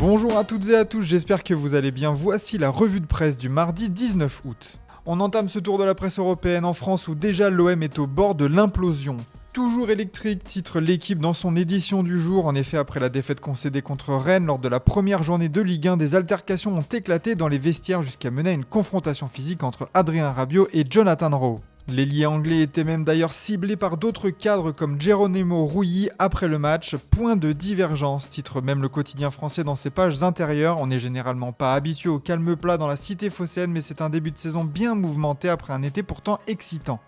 Bonjour à toutes et à tous, j'espère que vous allez bien. Voici la revue de presse du mardi 19 août. On entame ce tour de la presse européenne en France où déjà l'OM est au bord de l'implosion. Toujours électrique, titre l'équipe dans son édition du jour. En effet, après la défaite concédée contre Rennes lors de la première journée de Ligue 1, des altercations ont éclaté dans les vestiaires jusqu'à mener à une confrontation physique entre Adrien Rabiot et Jonathan Rowe. L'ailier anglais était même d'ailleurs ciblé par d'autres cadres comme Geronimo Rulli après le match. Point de divergence, titre même le quotidien français dans ses pages intérieures. On n'est généralement pas habitué au calme plat dans la cité phocéenne, mais c'est un début de saison bien mouvementé après un été pourtant excitant.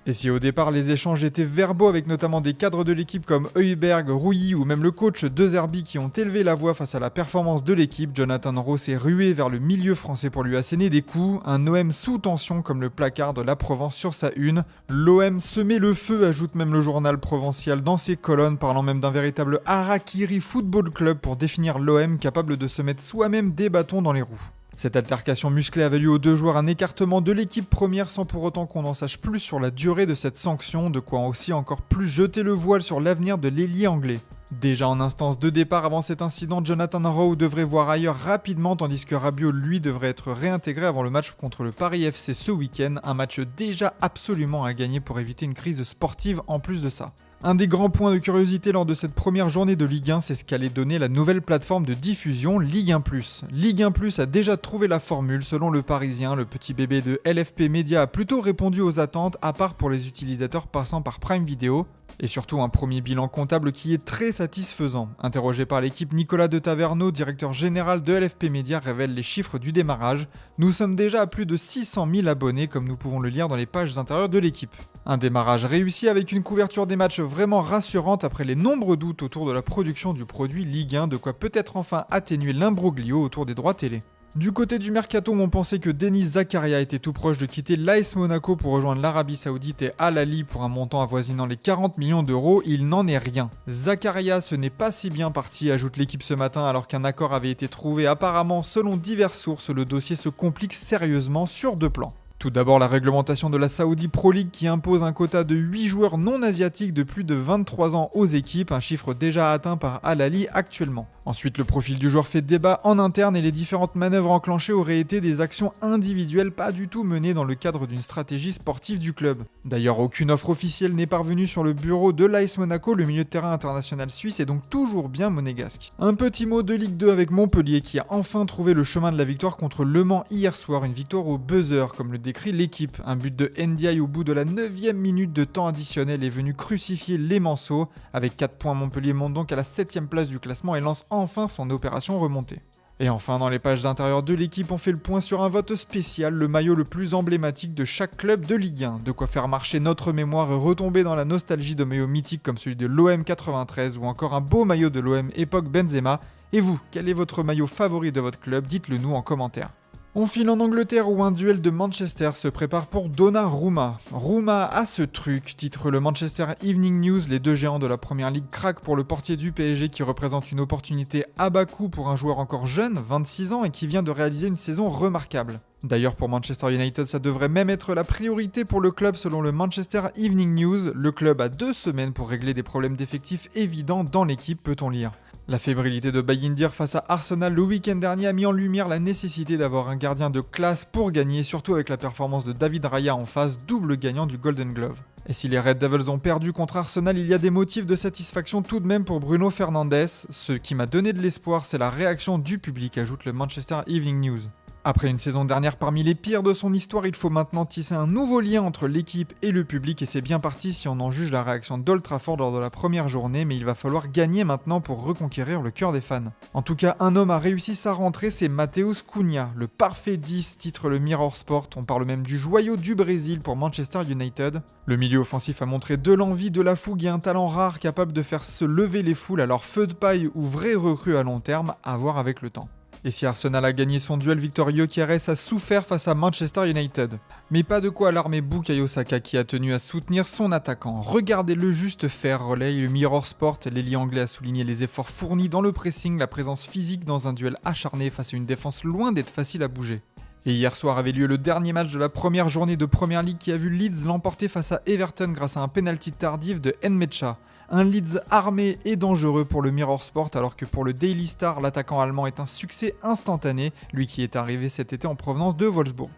Et si au départ les échanges étaient verbaux avec notamment des cadres de l'équipe comme Højbjerg, Rulli ou même le coach De Zerbi qui ont élevé la voix face à la performance de l'équipe, Jonathan Rowe s'est rué vers le milieu français pour lui asséner des coups, un OM sous tension comme le placard de la Provence sur sa une. L'OM semait le feu, ajoute même le journal provincial dans ses colonnes, parlant même d'un véritable Harakiri Football Club pour définir l'OM capable de se mettre soi-même des bâtons dans les roues. Cette altercation musclée a valu aux deux joueurs un écartement de l'équipe première sans pour autant qu'on en sache plus sur la durée de cette sanction, de quoi aussi encore plus jeter le voile sur l'avenir de l'ailier anglais. Déjà en instance de départ avant cet incident, Jonathan Rowe devrait voir ailleurs rapidement tandis que Rabiot lui devrait être réintégré avant le match contre le Paris FC ce week-end, un match déjà absolument à gagner pour éviter une crise sportive en plus de ça. Un des grands points de curiosité lors de cette première journée de Ligue 1, c'est ce qu'allait donner la nouvelle plateforme de diffusion Ligue 1+. Ligue 1+ a déjà trouvé la formule, selon le Parisien, le petit bébé de LFP Media a plutôt répondu aux attentes, à part pour les utilisateurs passant par Prime Video. Et surtout un premier bilan comptable qui est très satisfaisant. Interrogé par l'équipe, Nicolas de Taverneau, directeur général de LFP Media, révèle les chiffres du démarrage. Nous sommes déjà à plus de 600 000 abonnés, comme nous pouvons le lire dans les pages intérieures de l'équipe. Un démarrage réussi avec une couverture des matchs vraiment rassurante après les nombreux doutes autour de la production du produit Ligue 1, de quoi peut-être enfin atténuer l'imbroglio autour des droits télé. Du côté du mercato, on pensait que Denis Zakaria était tout proche de quitter l'AS Monaco pour rejoindre l'Arabie Saoudite et Al Ahly pour un montant avoisinant les 40 millions d'euros. Il n'en est rien. Zakaria, ce n'est pas si bien parti, ajoute l'équipe ce matin, alors qu'un accord avait été trouvé. Apparemment, selon diverses sources, le dossier se complique sérieusement sur deux plans. Tout d'abord, la réglementation de la Saudi Pro League qui impose un quota de 8 joueurs non asiatiques de plus de 23 ans aux équipes, un chiffre déjà atteint par Al Ahly actuellement. Ensuite, le profil du joueur fait débat en interne et les différentes manœuvres enclenchées auraient été des actions individuelles pas du tout menées dans le cadre d'une stratégie sportive du club. D'ailleurs, aucune offre officielle n'est parvenue sur le bureau de l'AS Monaco, le milieu de terrain international suisse est donc toujours bien monégasque. Un petit mot de Ligue 2 avec Montpellier qui a enfin trouvé le chemin de la victoire contre Le Mans hier soir, une victoire au buzzer comme le décrit l'équipe. Un but de Ndiaye au bout de la 9e minute de temps additionnel est venu crucifier les Manceaux. Avec 4 points, Montpellier monte donc à la 7e place du classement et lance enfin son opération remontée. Et enfin, dans les pages intérieures de l'équipe, on fait le point sur un vote spécial, le maillot le plus emblématique de chaque club de Ligue 1. De quoi faire marcher notre mémoire et retomber dans la nostalgie de maillots mythiques comme celui de l'OM 93 ou encore un beau maillot de l'OM époque Benzema. Et vous, quel est votre maillot favori de votre club? Dites-le nous en commentaire. On file en Angleterre où un duel de Manchester se prépare pour Donnarumma. Rouma a ce truc, titre le Manchester Evening News. Les deux géants de la Première Ligue craquent pour le portier du PSG qui représente une opportunité à bas coût pour un joueur encore jeune, 26 ans, et qui vient de réaliser une saison remarquable. D'ailleurs pour Manchester United, ça devrait même être la priorité pour le club selon le Manchester Evening News. Le club a 2 semaines pour régler des problèmes d'effectifs évidents dans l'équipe, peut-on lire. La fébrilité de Bayindir face à Arsenal le week-end dernier a mis en lumière la nécessité d'avoir un gardien de classe pour gagner, surtout avec la performance de David Raya en face, double gagnant du Golden Glove. Et si les Red Devils ont perdu contre Arsenal, il y a des motifs de satisfaction tout de même pour Bruno Fernandes. Ce qui m'a donné de l'espoir, c'est la réaction du public, ajoute le Manchester Evening News. Après une saison dernière parmi les pires de son histoire, il faut maintenant tisser un nouveau lien entre l'équipe et le public et c'est bien parti si on en juge la réaction d'Old Trafford lors de la première journée, mais il va falloir gagner maintenant pour reconquérir le cœur des fans. En tout cas, un homme a réussi sa rentrée, c'est Matheus Cunha, le parfait 10, titre le Mirror Sport, on parle même du joyau du Brésil pour Manchester United. Le milieu offensif a montré de l'envie, de la fougue et un talent rare capable de faire se lever les foules, alors feu de paille ou vraie recrue à long terme, à voir avec le temps. Et si Arsenal a gagné son duel, Victor Gyökeres a souffert face à Manchester United. Mais pas de quoi alarmer Bukayo Saka qui a tenu à soutenir son attaquant. Regardez-le juste faire, relaye le Mirror Sport. L'ailier anglais a souligné les efforts fournis dans le pressing, la présence physique dans un duel acharné face à une défense loin d'être facile à bouger. Et hier soir avait lieu le dernier match de la première journée de Premier League qui a vu Leeds l'emporter face à Everton grâce à un penalty tardif de Nmecha. Un Leeds armé et dangereux pour le Mirror Sport alors que pour le Daily Star, l'attaquant allemand est un succès instantané, lui qui est arrivé cet été en provenance de Wolfsburg.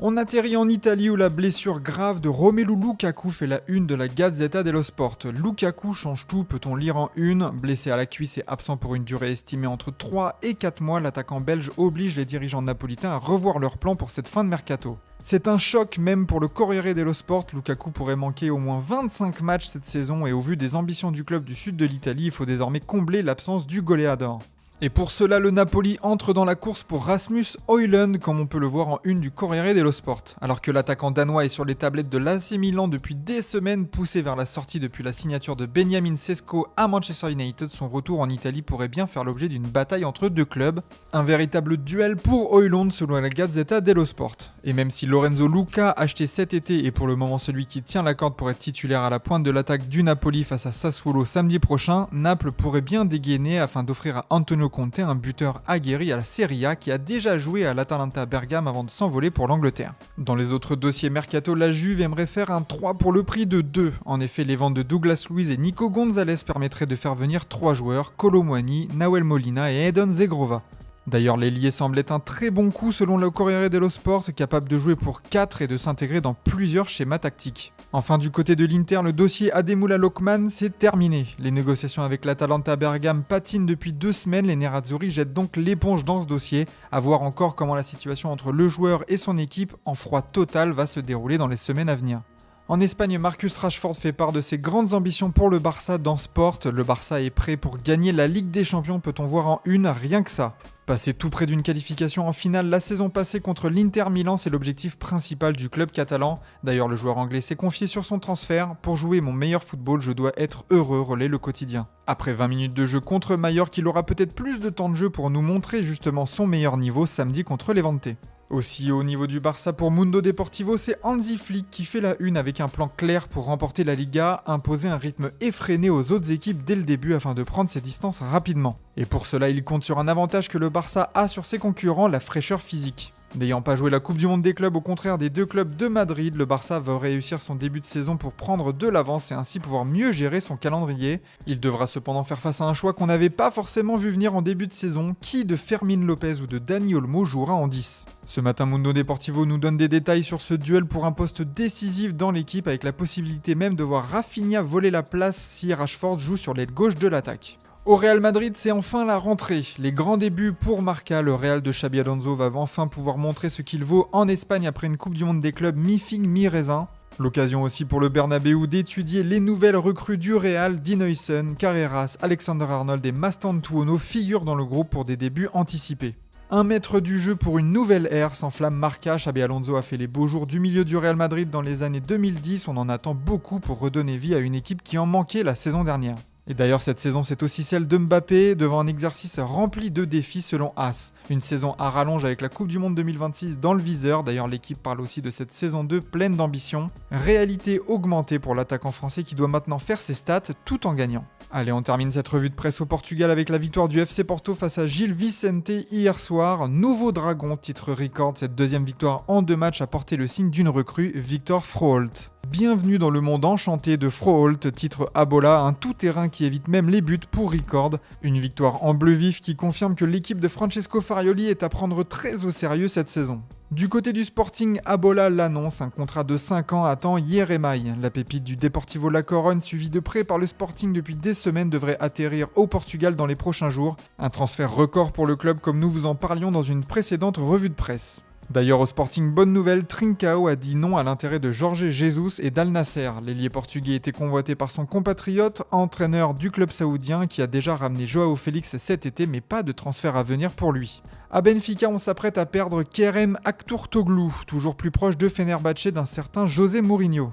On atterrit en Italie où la blessure grave de Romelu Lukaku fait la une de la Gazzetta dello Sport. Lukaku change tout, peut-on lire en une. Blessé à la cuisse et absent pour une durée estimée entre 3 et 4 mois, l'attaquant belge oblige les dirigeants napolitains à revoir leur plan pour cette fin de mercato. C'est un choc même pour le Corriere dello Sport, Lukaku pourrait manquer au moins 25 matchs cette saison et au vu des ambitions du club du sud de l'Italie, il faut désormais combler l'absence du goleador. Et pour cela, le Napoli entre dans la course pour Rasmus Højlund, comme on peut le voir en une du Corriere dello Sport. Alors que l'attaquant danois est sur les tablettes de l'AC Milan depuis des semaines, poussé vers la sortie depuis la signature de Benjamin Sesko à Manchester United, son retour en Italie pourrait bien faire l'objet d'une bataille entre deux clubs. Un véritable duel pour Højlund selon la Gazzetta dello Sport. Et même si Lorenzo Luca, acheté cet été, est pour le moment celui qui tient la corde pour être titulaire à la pointe de l'attaque du Napoli face à Sassuolo samedi prochain, Naples pourrait bien dégainer afin d'offrir à Antonio Conte, un buteur aguerri à la Serie A qui a déjà joué à l'Atalanta Bergame avant de s'envoler pour l'Angleterre. Dans les autres dossiers mercato, la Juve aimerait faire un 3 pour le prix de 2. En effet, les ventes de Douglas Luiz et Nico Gonzalez permettraient de faire venir 3 joueurs, Kolo Muani, Nahuel Molina et Edon Zegrova. D'ailleurs, l'ailier semble être un très bon coup selon le Corriere dello Sport, capable de jouer pour 4 et de s'intégrer dans plusieurs schémas tactiques. Enfin, du côté de l'Inter, le dossier Ademola Lookman, c'est terminé. Les négociations avec l'Atalanta Bergame patinent depuis 2 semaines, les Nerazzurri jettent donc l'éponge dans ce dossier. À voir encore comment la situation entre le joueur et son équipe, en froid total, va se dérouler dans les semaines à venir. En Espagne, Marcus Rashford fait part de ses grandes ambitions pour le Barça dans Sport. Le Barça est prêt pour gagner la Ligue des Champions, peut-on voir en une, rien que ça. Passé tout près d'une qualification en finale la saison passée contre l'Inter Milan, c'est l'objectif principal du club catalan. D'ailleurs, le joueur anglais s'est confié sur son transfert. Pour jouer mon meilleur football, je dois être heureux, relaie le quotidien. Après 20 minutes de jeu contre Mallorca, il aura peut-être plus de temps de jeu pour nous montrer justement son meilleur niveau samedi contre Levante. Aussi au niveau du Barça pour Mundo Deportivo, c'est Hansi Flick qui fait la une avec un plan clair pour remporter la Liga, imposer un rythme effréné aux autres équipes dès le début afin de prendre ses distances rapidement. Et pour cela, il compte sur un avantage que le Barça a sur ses concurrents, la fraîcheur physique. N'ayant pas joué la Coupe du Monde des clubs au contraire des 2 clubs de Madrid, le Barça va réussir son début de saison pour prendre de l'avance et ainsi pouvoir mieux gérer son calendrier. Il devra cependant faire face à un choix qu'on n'avait pas forcément vu venir en début de saison, qui de Fermín López ou de Dani Olmo jouera en 10. Ce matin, Mundo Deportivo nous donne des détails sur ce duel pour un poste décisif dans l'équipe avec la possibilité même de voir Rafinha voler la place si Rashford joue sur l'aile gauche de l'attaque. Au Real Madrid, c'est enfin la rentrée. Les grands débuts pour Marca, le Real de Xabi Alonso va enfin pouvoir montrer ce qu'il vaut en Espagne après une Coupe du Monde des clubs mi-figue, mi-raisin. L'occasion aussi pour le Bernabéu d'étudier les nouvelles recrues du Real, Dean Huijsen, Carreras, Alexander Arnold et Mastantuono figurent dans le groupe pour des débuts anticipés. Un maître du jeu pour une nouvelle ère s'enflamme Marca. Xabi Alonso a fait les beaux jours du milieu du Real Madrid dans les années 2010. On en attend beaucoup pour redonner vie à une équipe qui en manquait la saison dernière. Et d'ailleurs, cette saison, c'est aussi celle de Mbappé, devant un exercice rempli de défis selon AS. Une saison à rallonge avec la Coupe du Monde 2026 dans le viseur. D'ailleurs, l'équipe parle aussi de cette saison 2 pleine d'ambition. Réalité augmentée pour l'attaquant français qui doit maintenant faire ses stats tout en gagnant. Allez, on termine cette revue de presse au Portugal avec la victoire du FC Porto face à Gil Vicente hier soir. Nouveau dragon, titre record. Cette deuxième victoire en 2 matchs a porté le signe d'une recrue, Victor Froholt. Bienvenue dans le monde enchanté de Froholt, titre Abola, un tout-terrain qui évite même les buts pour Record. Une victoire en bleu vif qui confirme que l'équipe de Francesco Farioli est à prendre très au sérieux cette saison. Du côté du Sporting, Abola l'annonce, un contrat de 5 ans attend Yeremay. La pépite du Deportivo La Corogne, suivie de près par le Sporting depuis des semaines, devrait atterrir au Portugal dans les prochains jours. Un transfert record pour le club comme nous vous en parlions dans une précédente revue de presse. D'ailleurs au Sporting, bonne nouvelle, Trincao a dit non à l'intérêt de Jorge Jesus et d'Al Nasser. L'ailier portugais était convoité par son compatriote, entraîneur du club saoudien qui a déjà ramené Joao Félix cet été mais pas de transfert à venir pour lui. À Benfica, on s'apprête à perdre Kerem Aktürkoğlu, toujours plus proche de Fenerbahçe d'un certain José Mourinho.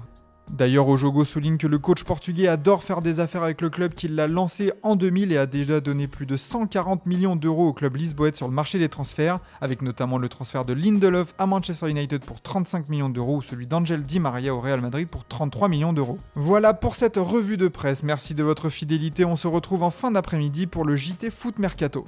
D'ailleurs, Ojogo souligne que le coach portugais adore faire des affaires avec le club qui l'a lancé en 2000 et a déjà donné plus de 140 millions d'euros au club lisboète sur le marché des transferts, avec notamment le transfert de Lindelof à Manchester United pour 35 millions d'euros ou celui d'Angel Di Maria au Real Madrid pour 33 millions d'euros. Voilà pour cette revue de presse, merci de votre fidélité, on se retrouve en fin d'après-midi pour le JT Foot Mercato.